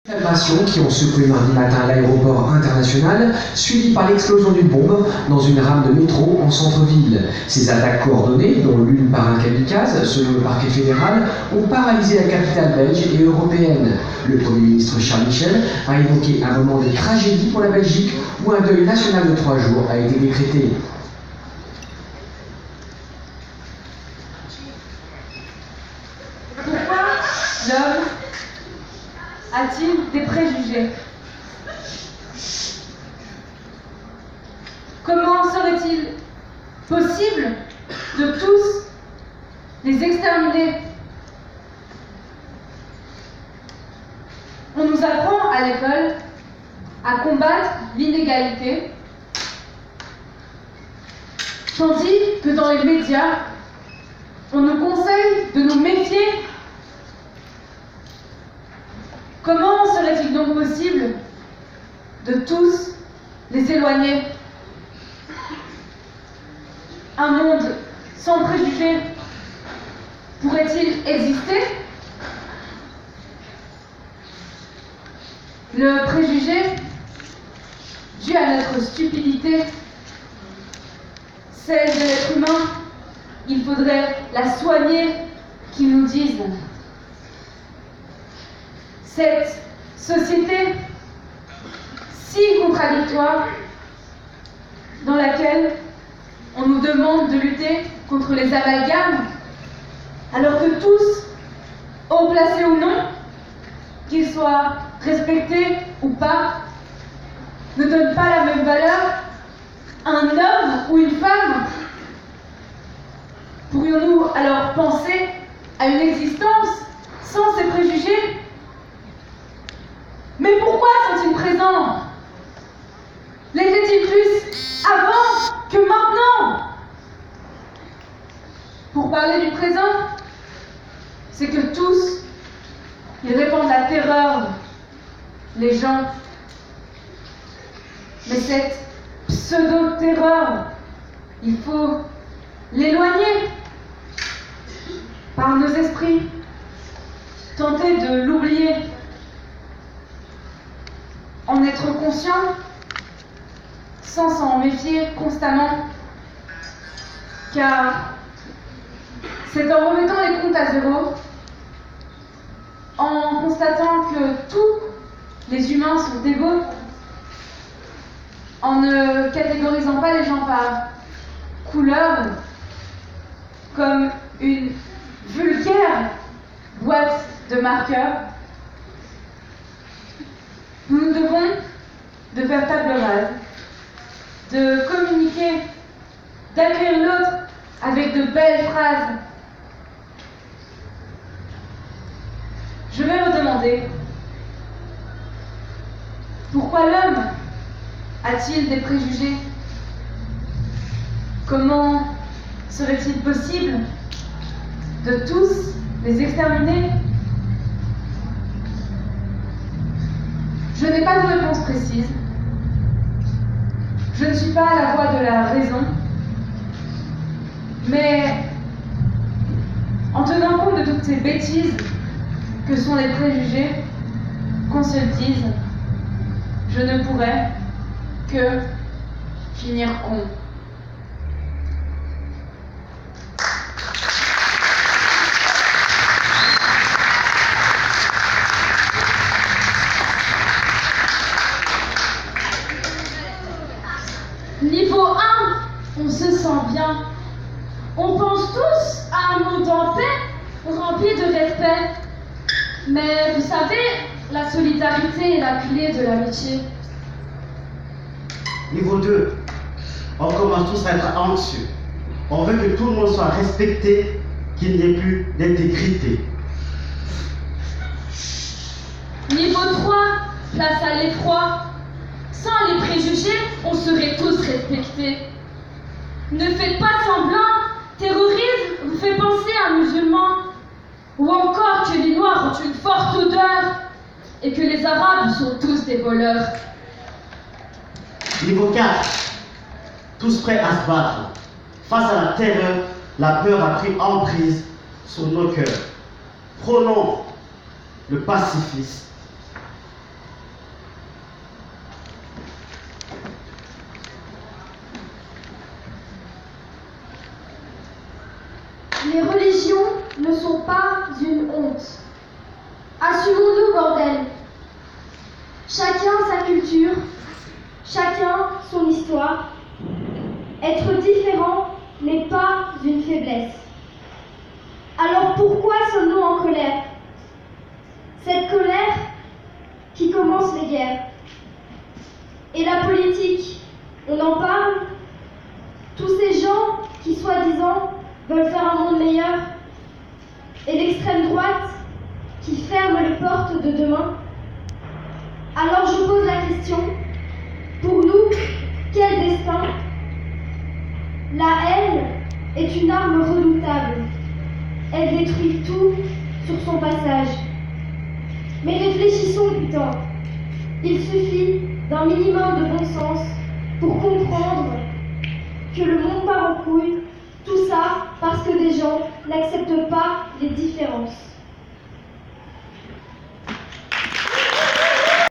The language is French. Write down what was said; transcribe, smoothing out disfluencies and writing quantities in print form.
Salvations qui ont secoué mardi matin l'aéroport international, suivi par l'explosion d'une bombe dans une rame de métro en centre-ville. Ces attaques coordonnées, dont l'une par un kamikaze, selon le parquet fédéral, ont paralysé la capitale belge et européenne. Le Premier ministre Charles Michel a évoqué un moment de tragédie pour la Belgique où un deuil national de 3 jours a été décrété. Pourquoi l'homme a-t-il des préjugés? Comment serait-il possible de tous les exterminer? On nous apprend à l'école à combattre l'inégalité, tandis que dans les médias, on nous conseille de nous méfier. Comment serait-il donc possible de tous les éloigner? Un monde sans préjugés pourrait-il exister? Le préjugé, dû à notre stupidité, celle de l'être humain, il faudrait la soigner, qu'ils nous disent. Cette société si contradictoire dans laquelle on nous demande de lutter contre les amalgames, alors que tous, haut placés ou non, qu'ils soient respectés ou pas, ne donnent pas la même valeur à un homme ou une femme. Pourrions-nous alors penser à une existence sans ces préjugés? Mais pourquoi sont-ils présents? L'étaient-ils plus avant que maintenant? Pour parler du présent, c'est que tous, ils répandent la terreur, les gens. Mais cette pseudo-terreur, il faut l'éloigner par nos esprits, tenter de l'oublier, en être conscient, sans s'en méfier constamment, car c'est en remettant les comptes à zéro, en constatant que tous les humains sont égaux, en ne catégorisant pas les gens par couleur, comme une vulgaire boîte de marqueurs, nous nous devons de faire table rase, de communiquer, d'accueillir l'autre avec de belles phrases. Je vais me demander, pourquoi l'homme a-t-il des préjugés? Comment serait-il possible de tous les exterminer? Je n'ai pas de réponse précise. Je ne suis pas la voix de la raison. Mais en tenant compte de toutes ces bêtises que sont les préjugés, qu'on se le dise, je ne pourrais que finir con. Niveau 1, on se sent bien. On pense tous à un monde en paix, rempli de respect. Mais vous savez, la solidarité est la clé de l'amitié. Niveau 2, on commence tous à être anxieux. On veut que tout le monde soit respecté, qu'il n'y ait plus d'intégrité. Niveau 3, place à l'effroi. Sans les préjugés, on serait tous respectés. Ne faites pas semblant, terrorisme vous fait penser à un musulman. Ou encore que les Noirs ont une forte odeur et que les Arabes sont tous des voleurs. Niveau 4, tous prêts à se battre. Face à la terreur, la peur a pris emprise sur nos cœurs. Prônons le pacifisme Les religions ne sont pas une honte. Assumons-nous, bordel. Chacun sa culture, chacun son histoire. Être différent n'est pas une faiblesse. Alors pourquoi sommes-nous en colère? Cette colère qui commence les guerres. Et la politique, on en parle? Tous ces gens qui, soi-disant, veulent faire un monde meilleur. Et l'extrême droite qui ferme les portes de demain. Alors je pose la question, pour nous, quel destin? La haine est une arme redoutable. Elle détruit tout sur son passage. Mais réfléchissons, putain. Il suffit d'un minimum de bon sens pour comprendre que le monde part en couille, tout ça parce que des gens n'acceptent pas les différences.